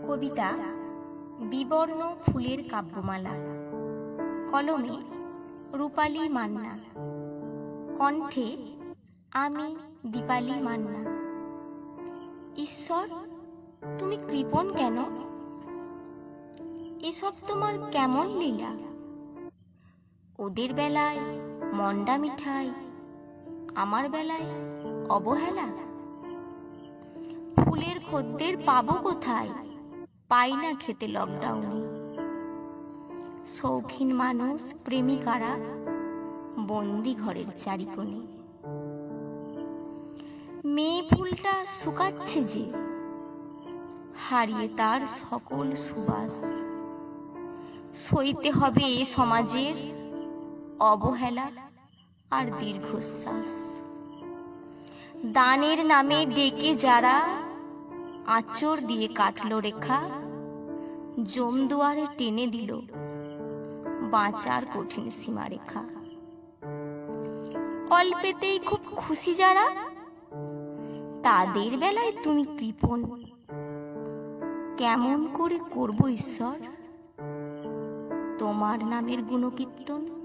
কবিতা বিবর্ণ ফুলের কাব্যমালা। কলমে রূপালী মান্না, কণ্ঠে আমি দীপালি মান্না। ঈশ্বর, তুমি কৃপণ কেন? এসব তোমার কেমন লীলা? ওদের বেলায় মন্ডা মিঠাই, আমার বেলায় অবহেলা। ফুলের খদ্দের পাবো কোথায়? পাই না খেতে লকডাউনে। শৌখিন মানুষ প্রেমিকারা বন্দি ঘরের চারিকোণে। মেয়ে ফুলটা শুকাচ্ছে যে, হারিয়ে তার সকল সুবাস। সইতে হবে এ সমাজের অবহেলা আর দীর্ঘশ্বাস। দানের নামে ডেকে যারা আঁচড় দিয়ে কাটল রেখা, জমদুয়ারে টেনে দিল বাঁচার কঠিন সীমারেখা। অল্পেতেই খুব খুশি যারা, তাদের বেলায় তুমি কৃপণ। কেমন করে করব ঈশ্বর তোমার নামের গুণকীর্তন?